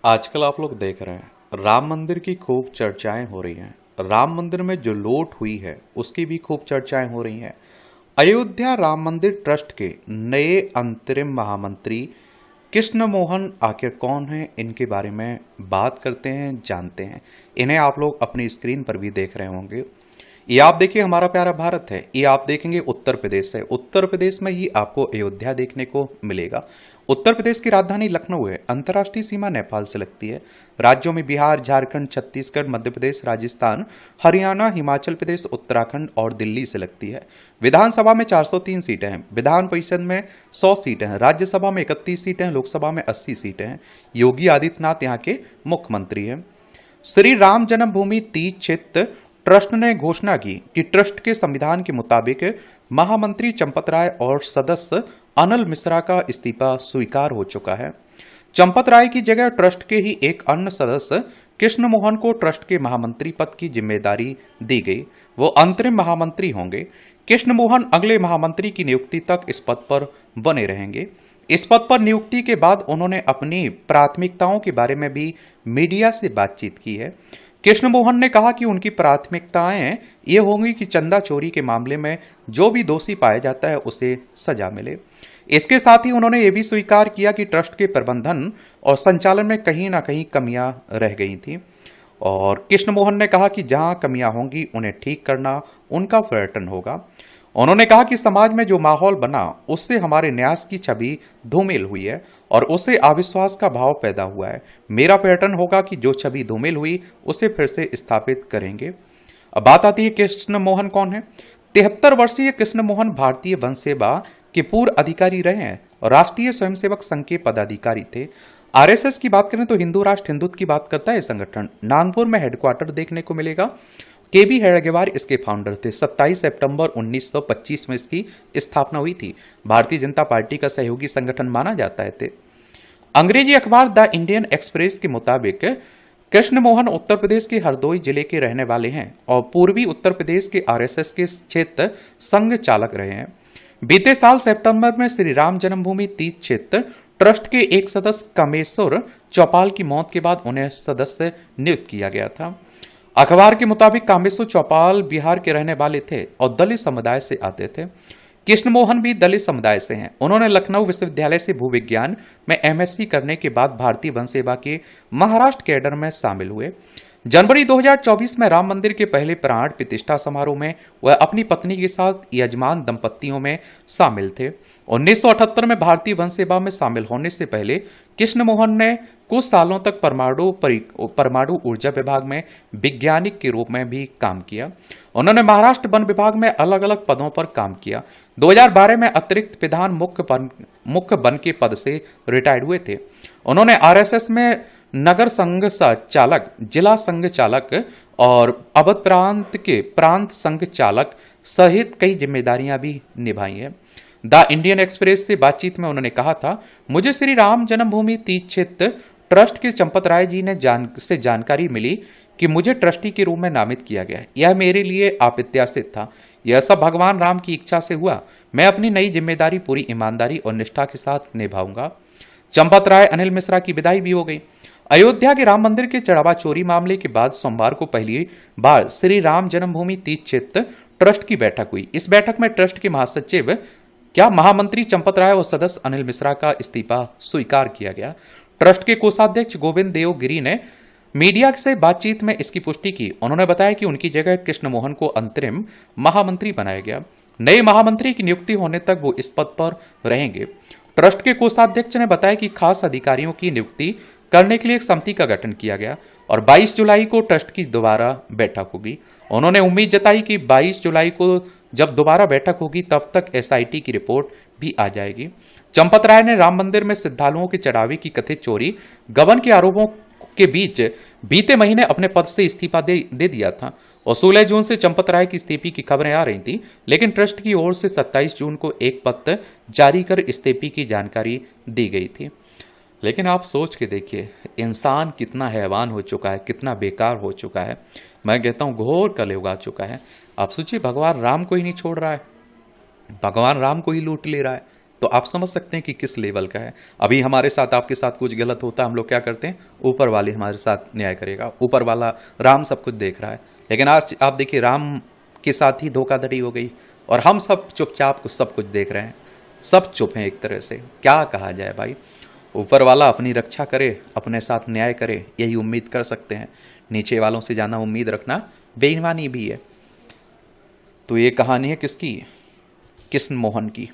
आजकल आप लोग देख रहे हैं राम मंदिर की खूब चर्चाएं हो रही हैं। राम मंदिर में जो लूट हुई है उसकी भी खूब चर्चाएं हो रही हैं। अयोध्या राम मंदिर ट्रस्ट के नए अंतरिम महामंत्री कृष्ण मोहन आखिर कौन हैं, इनके बारे में बात करते हैं, जानते हैं। इन्हें आप लोग अपनी स्क्रीन पर भी देख रहे होंगे। ये आप देखिए हमारा प्यारा भारत है, ये आप देखेंगे उत्तर प्रदेश है। उत्तर प्रदेश में ही आपको अयोध्या देखने को मिलेगा। उत्तर प्रदेश की राजधानी लखनऊ है। अंतर्राष्ट्रीय सीमा नेपाल से लगती है। राज्यों में बिहार, झारखंड, छत्तीसगढ़, मध्य प्रदेश, राजस्थान, हरियाणा, हिमाचल प्रदेश, उत्तराखंड और दिल्ली से लगती है। विधानसभा में 403 सीटें हैं। विधान परिषद में 100 सीटें हैं। राज्यसभा में 31 सीटें हैं। लोकसभा में 80 सीटें हैं। योगी आदित्यनाथ यहाँ के मुख्यमंत्री हैं। श्री राम जन्मभूमि तीर्थ क्षेत्र ट्रस्ट ने घोषणा की कि ट्रस्ट के संविधान के मुताबिक महामंत्री चंपत राय और सदस्य अनिल मिश्रा का इस्तीफा स्वीकार हो चुका है। चंपत राय की जगह ट्रस्ट के ही एक अन्य सदस्य कृष्ण मोहन को ट्रस्ट के महामंत्री पद की जिम्मेदारी दी गई। वो अंतरिम महामंत्री होंगे। कृष्ण मोहन अगले महामंत्री की नियुक्ति तक इस पद पर बने रहेंगे। इस पद पर नियुक्ति के बाद उन्होंने अपनी प्राथमिकताओं के बारे में भी मीडिया से बातचीत की है। कृष्ण मोहन ने कहा कि उनकी प्राथमिकताएं ये होंगी कि चंदा चोरी के मामले में जो भी दोषी पाया जाता है उसे सजा मिले। इसके साथ ही उन्होंने ये भी स्वीकार किया कि ट्रस्ट के प्रबंधन और संचालन में कहीं ना कहीं कमियां रह गई थी। और कृष्ण मोहन ने कहा कि जहां कमियां होंगी उन्हें ठीक करना उनका पर्यटन होगा। उन्होंने कहा कि समाज में जो माहौल बना उससे हमारे न्यास की छवि धूमिल हुई है और उससे अविश्वास का भाव पैदा हुआ है। मेरा पर्यटन होगा कि जो छवि धूमिल हुई उसे फिर से स्थापित करेंगे। अब बात आती है कृष्ण मोहन कौन है। 73 वर्षीय कृष्ण मोहन भारतीय वन सेवा के पूर्व अधिकारी रहे हैं और राष्ट्रीय स्वयंसेवक संघ के पदाधिकारी थे। आरएसएस की बात करें तो हिंदू राष्ट्र हिंदुत्व की बात करता है संगठन। नागपुर में हेडक्वार्टर देखने को मिलेगा। केबी हेडगेवार इसके फाउंडर थे। 27 सितंबर 1925 में इसकी स्थापना हुई थी। भारतीय जनता पार्टी का सहयोगी संगठन माना जाता है। अंग्रेजी अखबार द इंडियन एक्सप्रेस के मुताबिक कृष्ण मोहन उत्तर प्रदेश के हरदोई जिले के रहने वाले हैं और पूर्वी उत्तर प्रदेश के आरएसएस के क्षेत्र संघ चालक रहे हैं। बीते साल सितंबर में श्री राम जन्मभूमि तीर्थ क्षेत्र ट्रस्ट के एक सदस्य कामेश्वर चौपाल की मौत के बाद उन्हें सदस्य नियुक्त किया गया था। अखबार के मुताबिक कामेश्वर चौपाल बिहार के रहने वाले थे और दलित समुदाय से आते थे। कृष्ण मोहन भी दलित समुदाय से हैं। उन्होंने लखनऊ विश्वविद्यालय से भूविज्ञान में एमएससी करने के बाद भारतीय वन सेवा के महाराष्ट्र कैडर में शामिल हुए। जनवरी 2024 में राम मंदिर के पहले प्राण प्रतिष्ठा समारोह में वह अपनी पत्नी के साथ यजमान दंपतियों में शामिल थे। 1978 में भारतीय वन सेवा में शामिल होने से पहले कृष्ण मोहन ने कुछ सालों तक परमाणु ऊर्जा विभाग में वैज्ञानिक के रूप में भी काम किया। उन्होंने महाराष्ट्र वन विभाग में अलग अलग पदों पर काम किया। 2012 में अतिरिक्त प्रधान मुख्य वन के पद से रिटायर्ड हुए थे। उन्होंने आरएसएस में नगर संघ चालक, जिला संघ चालक और अवध प्रांत के प्रांत संघ चालक सहित कई जिम्मेदारियां भी निभाई हैं। द इंडियन एक्सप्रेस से बातचीत में उन्होंने कहा था, मुझे श्री राम जन्मभूमि तीर्थ क्षेत्र ट्रस्ट के चंपत राय जी ने जानकारी मिली कि मुझे ट्रस्टी के रूप में नामित किया गया। यह मेरे लिए अप्रत्याशित था। यह सब भगवान राम की इच्छा से हुआ। मैं अपनी नई जिम्मेदारी पूरी ईमानदारी और निष्ठा के साथ निभाऊंगा। चंपत राय अनिल मिश्रा की विदाई भी हो गई। अयोध्या के राम मंदिर के चढ़ावा चोरी मामले के बाद सोमवार को पहली बार श्री राम जन्मभूमि तीर्थ क्षेत्र ट्रस्ट की बैठक हुई। इस बैठक में ट्रस्ट के महासचिव महामंत्री चंपत राय और सदस्य अनिल मिश्रा का इस्तीफा स्वीकार किया गया। ट्रस्ट के कोषाध्यक्ष गोविंद देव गिरी ने मीडिया से बातचीत में इसकी पुष्टि की। उन्होंने बताया कि उनकी जगह कृष्ण मोहन को अंतरिम महामंत्री बनाया गया। नए महामंत्री की नियुक्ति होने तक वो इस पद पर रहेंगे। ट्रस्ट के कोषाध्यक्ष ने बताया कि खास अधिकारियों की नियुक्ति करने के लिए एक समिति का गठन किया गया और 22 जुलाई को ट्रस्ट की दोबारा बैठक होगी। उन्होंने उम्मीद जताई कि 22 जुलाई को जब दोबारा बैठक होगी तब तक एसआईटी की रिपोर्ट भी आ जाएगी। चंपत राय ने राम मंदिर में श्रद्धालुओं के चढ़ावे की कथित चोरी गबन के आरोपों के बीच बीते महीने अपने पद से इस्तीफा दे दिया था और 16 जून से चंपत राय की इस्तीफे की खबरें आ रही थी, लेकिन ट्रस्ट की ओर से 27 जून को एक पत्र जारी कर इस्तीफे की जानकारी दी गई थी। लेकिन आप सोच के देखिए, इंसान कितना हैवान हो चुका है, कितना बेकार हो चुका है। मैं कहता हूँ घोर कलयुग आ चुका है। आप सोचिए, भगवान राम को ही नहीं छोड़ रहा है, भगवान राम को ही लूट ले रहा है। तो आप समझ सकते हैं कि किस लेवल का है। अभी हमारे साथ, आपके साथ कुछ गलत होता है, हम लोग क्या करते हैं, ऊपर वाले हमारे साथ न्याय करेगा, ऊपर वाला राम सब कुछ देख रहा है। लेकिन आज आप देखिए, राम के साथ ही धोखाधड़ी हो गई और हम सब चुपचाप कुछ सब कुछ देख रहे हैं, सब चुप हैं एक तरह से। क्या कहा जाए भाई, ऊपर वाला अपनी रक्षा करे, अपने साथ न्याय करे, यही उम्मीद कर सकते हैं। नीचे वालों से ज़्यादा उम्मीद रखना बेईमानी भी है। तो ये कहानी है किसकी, कृष्ण मोहन की।